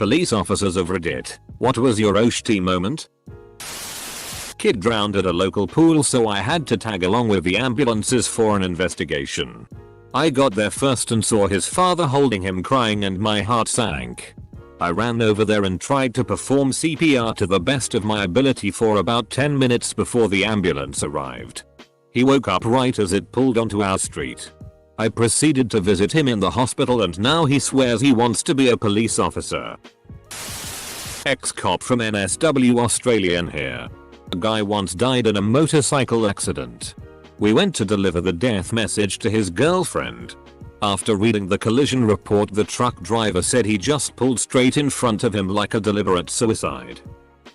Police officers of Reddit, what was your OSHT moment? Kid drowned at a local pool, so I had to tag along with the ambulances for an investigation. I got there first and saw his father holding him crying and my heart sank. I ran over there and tried to perform CPR to the best of my ability for about 10 minutes before the ambulance arrived. He woke up right as it pulled onto our street. I proceeded to visit him in the hospital and now he swears he wants to be a police officer. Ex-cop from NSW Australian here. A guy once died in a motorcycle accident. We went to deliver the death message to his girlfriend. After reading the collision report, the truck driver said he just pulled straight in front of him like a deliberate suicide.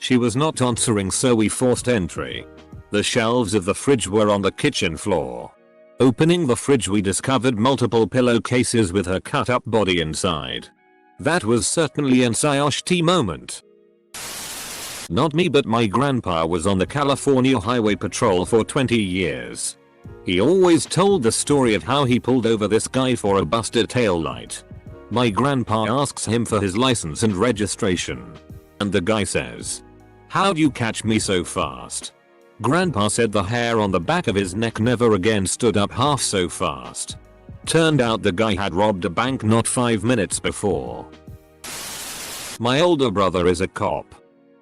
She was not answering, so we forced entry. The shelves of the fridge were on the kitchen floor. Opening the fridge, we discovered multiple pillowcases with her cut up body inside. That was certainly an OSHT moment. Not me, but my grandpa was on the California Highway Patrol for 20 years. He always told the story of how he pulled over this guy for a busted taillight. My grandpa asks him for his license and registration. And the guy says, "How'd you catch me so fast?" Grandpa said the hair on the back of his neck never again stood up half so fast. Turned out the guy had robbed a bank not 5 minutes before. My older brother is a cop.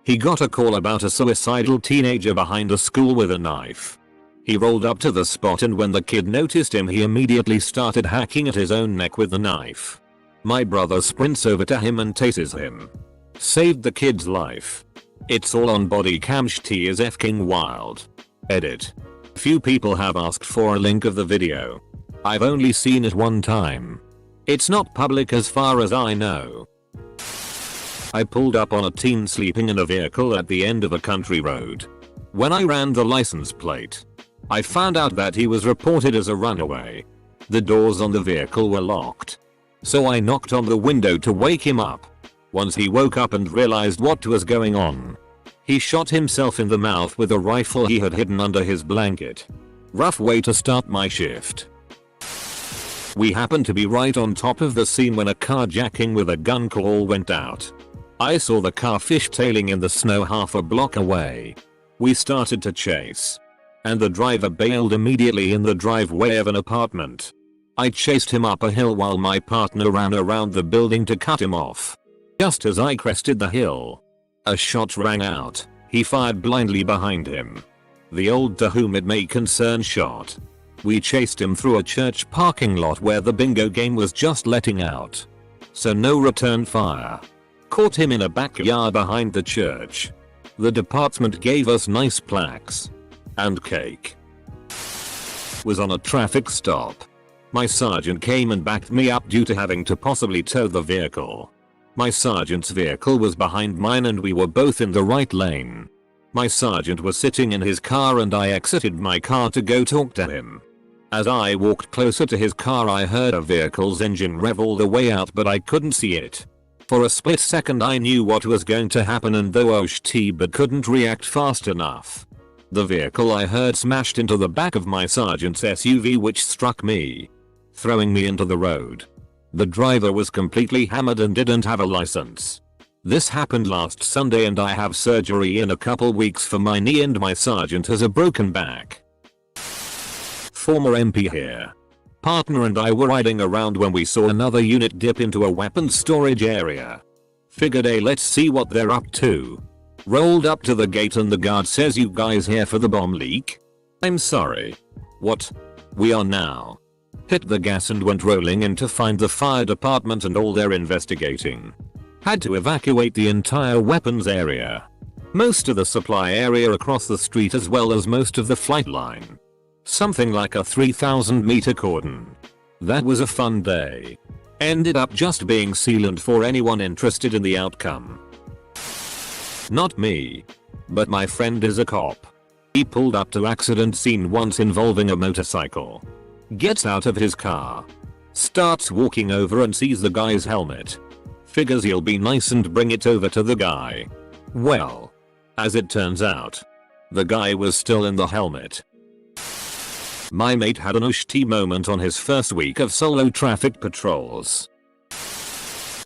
He got a call about a suicidal teenager behind a school with a knife. He rolled up to the spot, and when the kid noticed him, he immediately started hacking at his own neck with the knife. My brother sprints over to him and tases him. Saved the kid's life. It's all on body cam. OSHT is fking wild. Edit. Few people have asked for a link of the video. I've only seen it one time. It's not public as far as I know. I pulled up on a teen sleeping in a vehicle at the end of a country road. When I ran the license plate, I found out that he was reported as a runaway. The doors on the vehicle were locked. So I knocked on the window to wake him up. Once he woke up and realized what was going on, he shot himself in the mouth with a rifle he had hidden under his blanket. Rough way to start my shift. We happened to be right on top of the scene when a carjacking with a gun call went out. I saw the car fishtailing in the snow half a block away. We started to chase, and the driver bailed immediately in the driveway of an apartment. I chased him up a hill while my partner ran around the building to cut him off. Just as I crested the hill, a shot rang out. He fired blindly behind him. The old "to whom it may concern" shot. We chased him through a church parking lot where the bingo game was just letting out. So no return fire. Caught him in a backyard behind the church. The department gave us nice plaques and cake. Was on a traffic stop. My sergeant came and backed me up due to having to possibly tow the vehicle. My sergeant's vehicle was behind mine and we were both in the right lane. My sergeant was sitting in his car and I exited my car to go talk to him. As I walked closer to his car, I heard a vehicle's engine rev all the way out, but I couldn't see it. For a split second I knew what was going to happen and though OSHT but couldn't react fast enough. The vehicle I heard smashed into the back of my sergeant's SUV, which struck me, throwing me into the road. The driver was completely hammered and didn't have a license. This happened last Sunday and I have surgery in a couple weeks for my knee and my sergeant has a broken back. Former MP here. Partner and I were riding around when we saw another unit dip into a weapons storage area. Figured, hey, let's see what they're up to. Rolled up to the gate and the guard says, "You guys here for the bomb leak?" I'm sorry. What? We are now. Hit the gas and went rolling in to find the fire department and all they're investigating. Had to evacuate the entire weapons area. Most of the supply area across the street as well as most of the flight line. Something like a 3,000 meter cordon. That was a fun day. Ended up just being sealant for anyone interested in the outcome. Not me. But my friend is a cop. He pulled up to accident scene once involving a motorcycle. Gets out of his car. Starts walking over and sees the guy's helmet. Figures he'll be nice and bring it over to the guy. Well, as it turns out, the guy was still in the helmet. My mate had an OSHT moment on his first week of solo traffic patrols.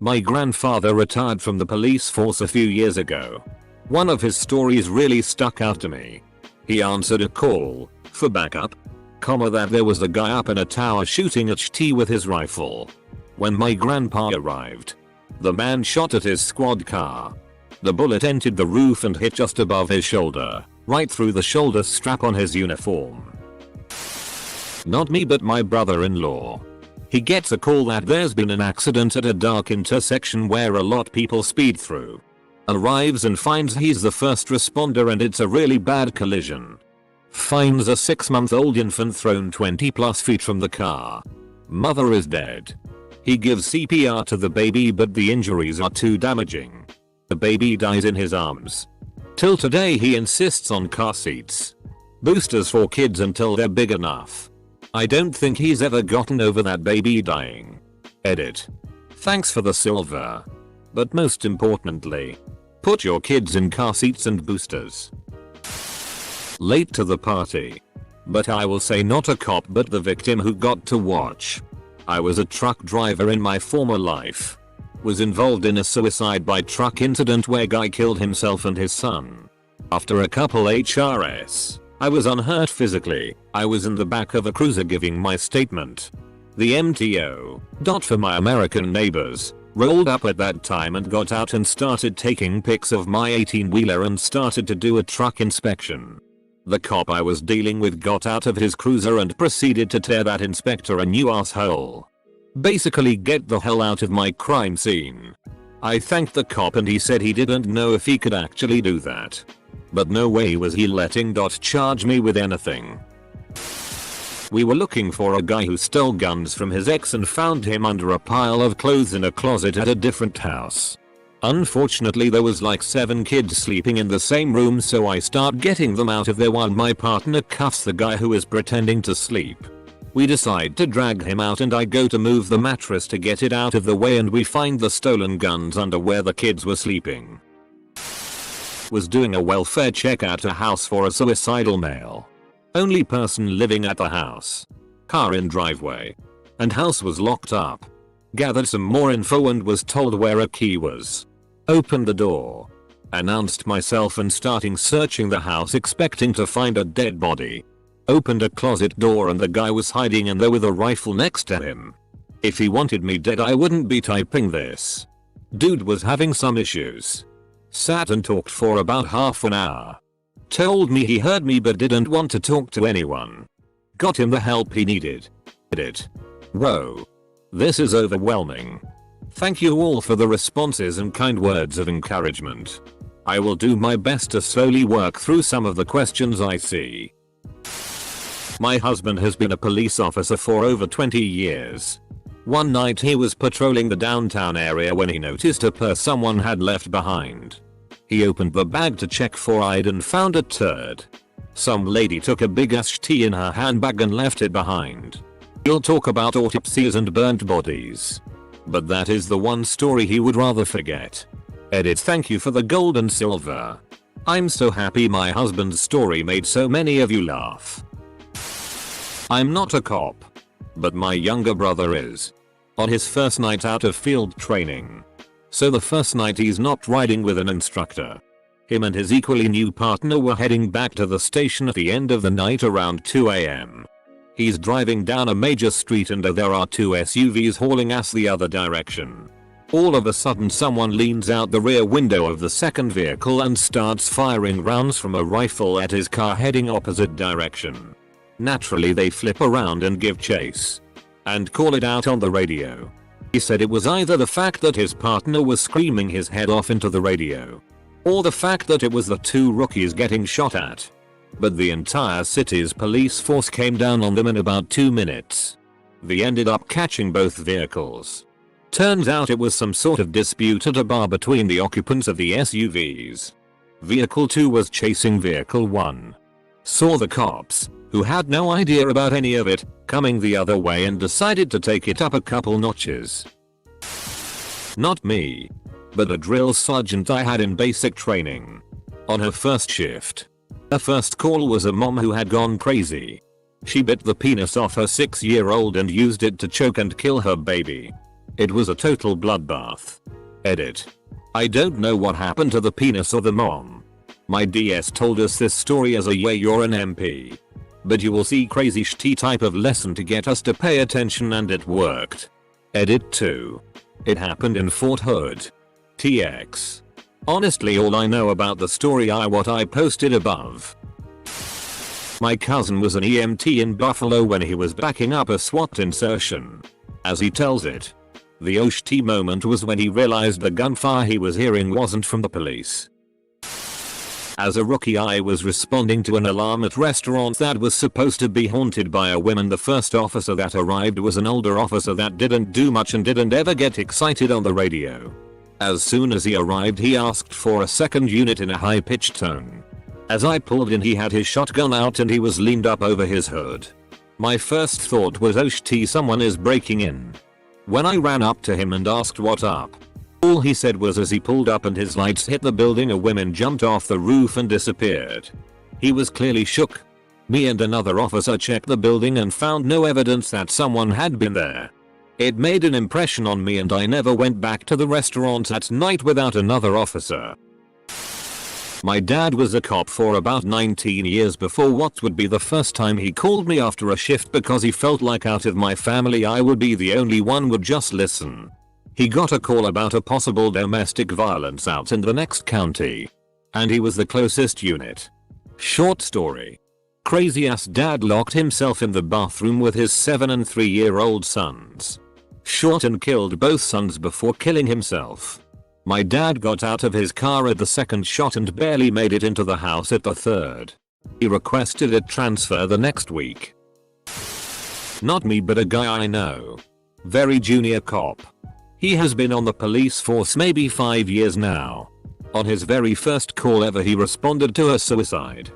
My grandfather retired from the police force a few years ago. One of his stories really stuck out to me. He answered a call for backup, that there was a guy up in a tower shooting at HT with his rifle. When my grandpa arrived, the man shot at his squad car. The bullet entered the roof and hit just above his shoulder, right through the shoulder strap on his uniform. Not me, but my brother-in-law. He gets a call that there's been an accident at a dark intersection where a lot people speed through. Arrives and finds he's the first responder and it's a really bad collision. Finds a 6-month-old infant thrown 20+ feet from the car. Mother is dead. He gives CPR to the baby, but the injuries are too damaging. The baby dies in his arms. Till today he insists on car seats. Boosters for kids until they're big enough. I don't think he's ever gotten over that baby dying. Edit. Thanks for the silver. But most importantly, put your kids in car seats and boosters. Late to the party. But I will say not a cop but the victim who got to watch. I was a truck driver in my former life. Was involved in a suicide by truck incident where guy killed himself and his son. After a couple HRS, I was unhurt physically. I was in the back of a cruiser giving my statement. The MTO, for my American neighbors, rolled up at that time and got out and started taking pics of my 18-wheeler and started to do a truck inspection. The cop I was dealing with got out of his cruiser and proceeded to tear that inspector a new asshole. Basically, get the hell out of my crime scene. I thanked the cop and he said he didn't know if he could actually do that. But no way was he letting charge me with anything. We were looking for a guy who stole guns from his ex and found him under a pile of clothes in a closet at a different house. Unfortunately, there was like 7 kids sleeping in the same room, so I start getting them out of there while my partner cuffs the guy who is pretending to sleep. We decide to drag him out and I go to move the mattress to get it out of the way and we find the stolen guns under where the kids were sleeping. Was doing a welfare check at a house for a suicidal male. Only person living at the house. Car in driveway. And house was locked up. Gathered some more info and was told where a key was. Opened the door. Announced myself and starting searching the house expecting to find a dead body. Opened a closet door and the guy was hiding in there with a rifle next to him. If he wanted me dead I wouldn't be typing this. Dude was having some issues. Sat and talked for about half an hour. Told me he heard me but didn't want to talk to anyone. Got him the help he needed. Edit. Whoa. This is overwhelming. Thank you all for the responses and kind words of encouragement. I will do my best to slowly work through some of the questions I see. My husband has been a police officer for over 20 years. One night he was patrolling the downtown area when he noticed a purse someone had left behind. He opened the bag to check for ID and found a turd. Some lady took a big ass tea in her handbag and left it behind. You'll talk about autopsies and burnt bodies. But that is the one story he would rather forget. Edit. Thank you for the gold and silver. I'm so happy my husband's story made so many of you laugh. I'm not a cop. But my younger brother is. On his first night out of field training. So the first night he's not riding with an instructor. Him and his equally new partner were heading back to the station at the end of the night around 2 AM. He's driving down a major street and there are 2 SUVs hauling ass the other direction. All of a sudden someone leans out the rear window of the second vehicle and starts firing rounds from a rifle at his car heading opposite direction. Naturally they flip around and give chase. And call it out on the radio. He said it was either the fact that his partner was screaming his head off into the radio. Or the fact that it was the 2 rookies getting shot at. But the entire city's police force came down on them in about 2 minutes. They ended up catching both vehicles. Turns out it was some sort of dispute at a bar between the occupants of the SUVs. Vehicle 2 was chasing Vehicle 1. Saw the cops, who had no idea about any of it, coming the other way and decided to take it up a couple notches. Not me. But a drill sergeant I had in basic training. On her first shift. Her first call was a mom who had gone crazy. She bit the penis off her 6-year-old and used it to choke and kill her baby. It was a total bloodbath. Edit. I don't know what happened to the penis or the mom. My DS told us this story as a "yeah, you're an MP. But you will see crazy shitty type of lesson to get us to pay attention, and it worked." Edit 2. It happened in Fort Hood. TX. Honestly, all I know about the story are what I posted above. My cousin was an EMT in Buffalo when he was backing up a SWAT insertion. As he tells it, the OSHT moment was when he realized the gunfire he was hearing wasn't from the police. As a rookie, I was responding to an alarm at restaurant that was supposed to be haunted by a woman. The first officer that arrived was an older officer that didn't do much and didn't ever get excited on the radio. As soon as he arrived, he asked for a second unit in a high-pitched tone. As I pulled in, he had his shotgun out and he was leaned up over his hood. My first thought was, oh shit, someone is breaking in. When I ran up to him and asked what up, all he said was as he pulled up and his lights hit the building, a woman jumped off the roof and disappeared. He was clearly shook. Me and another officer checked the building and found no evidence that someone had been there. It made an impression on me and I never went back to the restaurant at night without another officer. My dad was a cop for about 19 years before what would be the first time he called me after a shift because he felt like out of my family I would be the only one would just listen. He got a call about a possible domestic violence out in the next county. And he was the closest unit. Short story. Crazy ass dad locked himself in the bathroom with his 7 and 3-year-old sons. Shot and killed both sons before killing himself. My dad got out of his car at the second shot and barely made it into the house at the third. He requested a transfer the next week. Not me, but a guy I know. Very junior cop. He has been on the police force maybe 5 years now. On his very first call ever, he responded to a suicide.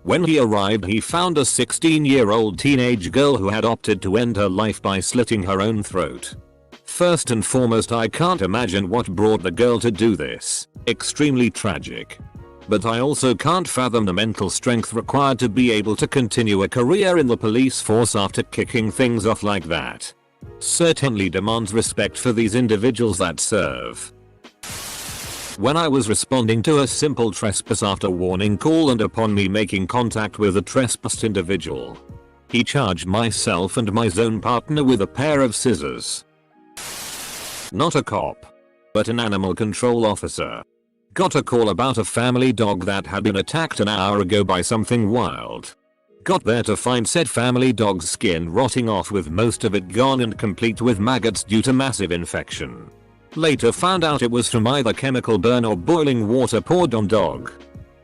When he arrived, he found a 16-year-old teenage girl who had opted to end her life by slitting her own throat. First and foremost, I can't imagine what brought the girl to do this. Extremely tragic. But I also can't fathom the mental strength required to be able to continue a career in the police force after kicking things off like that. Certainly demands respect for these individuals that serve. When I was responding to a simple trespass after warning call and upon me making contact with a trespassed individual, he charged myself and my zone partner with a pair of scissors. Not a cop, but an animal control officer. Got a call about a family dog that had been attacked an hour ago by something wild. Got there to find said family dog's skin rotting off with most of it gone and complete with maggots due to massive infection. Later found out it was from either chemical burn or boiling water poured on dog.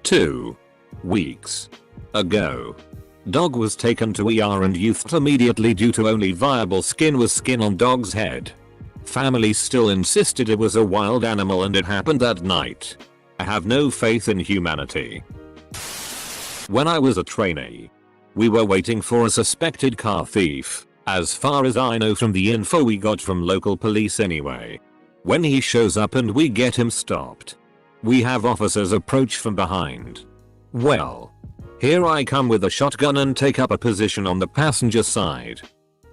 2 weeks ago. Dog was taken to ER and euthanized immediately due to only viable skin was skin on dog's head. Family still insisted it was a wild animal and it happened that night. I have no faith in humanity. When I was a trainee, we were waiting for a suspected car thief, as far as I know from the info we got from local police anyway. When he shows up and we get him stopped, we have officers approach from behind. Well, here I come with a shotgun and take up a position on the passenger side,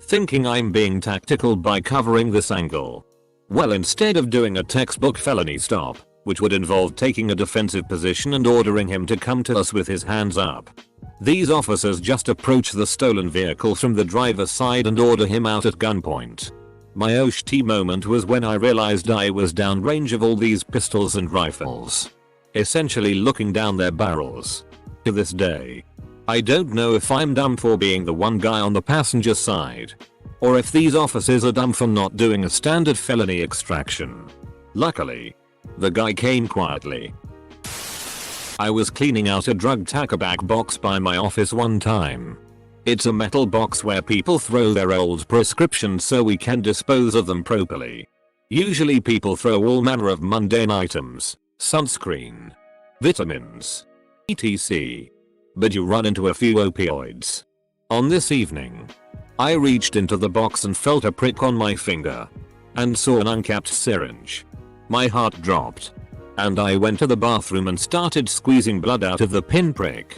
thinking I'm being tactical by covering this angle. Well, instead of doing a textbook felony stop, which would involve taking a defensive position and ordering him to come to us with his hands up, these officers just approach the stolen vehicle from the driver's side and order him out at gunpoint. My OSHT moment was when I realized I was downrange of all these pistols and rifles, essentially looking down their barrels. To this day, I don't know if I'm dumb for being the one guy on the passenger side, or if these officers are dumb for not doing a standard felony extraction. Luckily, the guy came quietly. I was cleaning out a drug tacker-back box by my office one time. It's a metal box where people throw their old prescriptions so we can dispose of them properly. Usually people throw all manner of mundane items, sunscreen, vitamins, etc. But you run into a few opioids. On this evening, I reached into the box and felt a prick on my finger, and saw an uncapped syringe. My heart dropped, and I went to the bathroom and started squeezing blood out of the pinprick.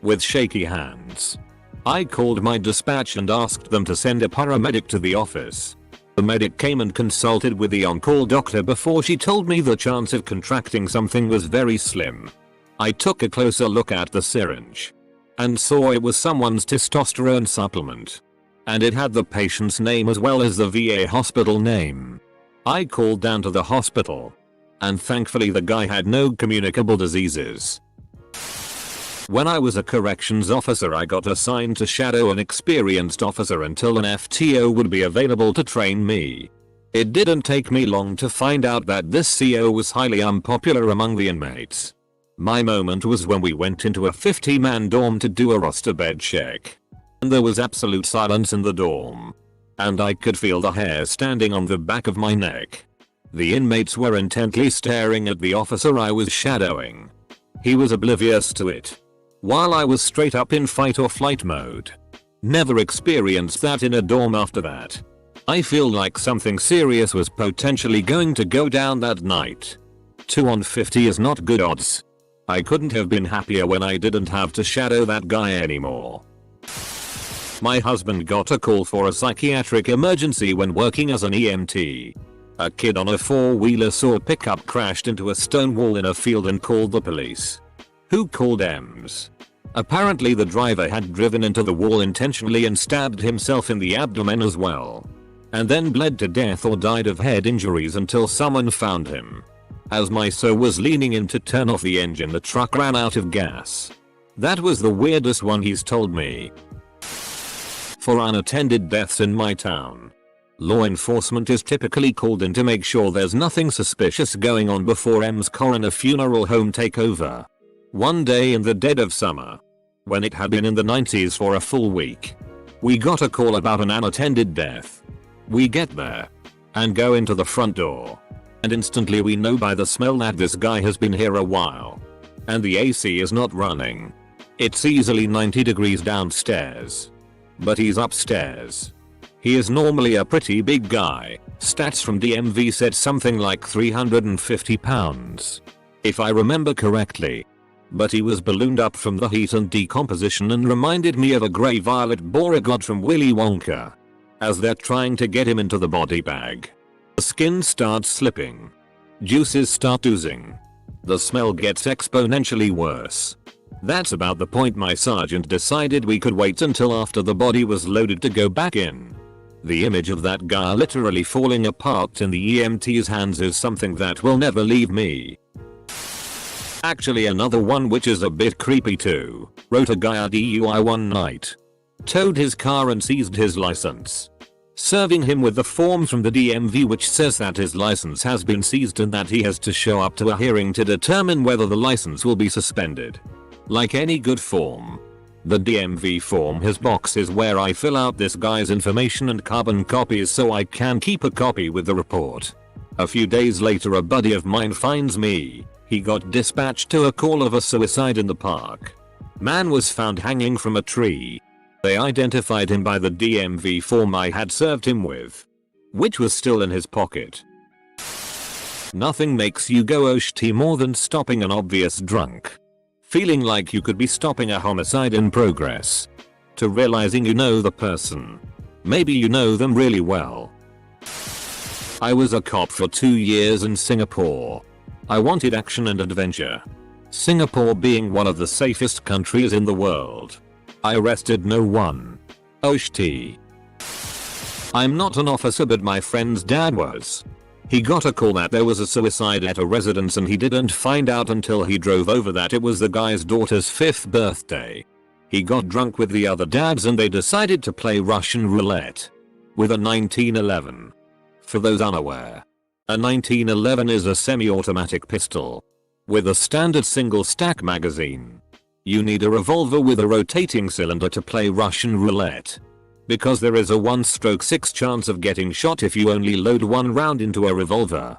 With shaky hands, I called my dispatch and asked them to send a paramedic to the office. The medic came and consulted with the on-call doctor before she told me the chance of contracting something was very slim. I took a closer look at the syringe and saw it was someone's testosterone supplement. And it had the patient's name as well as the VA hospital name. I called down to the hospital, and thankfully the guy had no communicable diseases. When I was a corrections officer, I got assigned to shadow an experienced officer until an FTO would be available to train me. It didn't take me long to find out that this CO was highly unpopular among the inmates. My moment was when we went into a 50-man dorm to do a roster bed check. And there was absolute silence in the dorm. And I could feel the hair standing on the back of my neck. The inmates were intently staring at the officer I was shadowing. He was oblivious to it, while I was straight up in fight or flight mode. Never experienced that in a dorm after that. I feel like something serious was potentially going to go down that night. 2 on 50 is not good odds. I couldn't have been happier when I didn't have to shadow that guy anymore. My husband got a call for a psychiatric emergency when working as an EMT. A kid on a 4-wheeler saw a pickup crashed into a stone wall in a field and called the police. Who called EMS? Apparently the driver had driven into the wall intentionally and stabbed himself in the abdomen as well. And then bled to death or died of head injuries until someone found him. As my SO was leaning in to turn off the engine, the truck ran out of gas. That was the weirdest one he's told me. For unattended deaths in my town, law enforcement is typically called in to make sure there's nothing suspicious going on before EMS coroner funeral home take over. One day in the dead of summer, when it had been in the 90s for a full week, we got a call about an unattended death. We get there and go into the front door, and instantly we know by the smell that this guy has been here a while. And the AC is not running. It's easily 90 degrees downstairs. But he's upstairs. He is normally a pretty big guy. Stats from DMV said something like 350 pounds, if I remember correctly. But he was ballooned up from the heat and decomposition and reminded me of a grey violet Beauregard from Willy Wonka. As they're trying to get him into the body bag, the skin starts slipping. Juices start oozing. The smell gets exponentially worse. That's about the point my sergeant decided we could wait until after the body was loaded to go back in. The image of that guy literally falling apart in the EMT's hands is something that will never leave me. Actually, another one which is a bit creepy too. Wrote a guy a DUI one night. Towed his car and seized his license, serving him with the form from the DMV which says that his license has been seized and that he has to show up to a hearing to determine whether the license will be suspended. Like any good form, the DMV form has boxes where I fill out this guy's information and carbon copies so I can keep a copy with the report. A few days later, a buddy of mine finds me. He got dispatched to a call of a suicide in the park. Man was found hanging from a tree. They identified him by the DMV form I had served him with, which was still in his pocket. Nothing makes you go oh shit more than stopping an obvious drunk. Feeling like you could be stopping a homicide in progress, to realizing you know the person. Maybe you know them really well. I was a cop for 2 years in Singapore. I wanted action and adventure. Singapore being one of the safest countries in the world. I arrested no one. Oh shit. I'm not an officer, but my friend's dad was. He got a call that there was a suicide at a residence and he didn't find out until he drove over that it was the guy's daughter's 5th birthday. He got drunk with the other dads and they decided to play Russian roulette with a 1911. For those unaware, a 1911 is a semi-automatic pistol with a standard single stack magazine. You need a revolver with a rotating cylinder to play Russian roulette, because there is a 1/6 chance of getting shot if you only load one round into a revolver.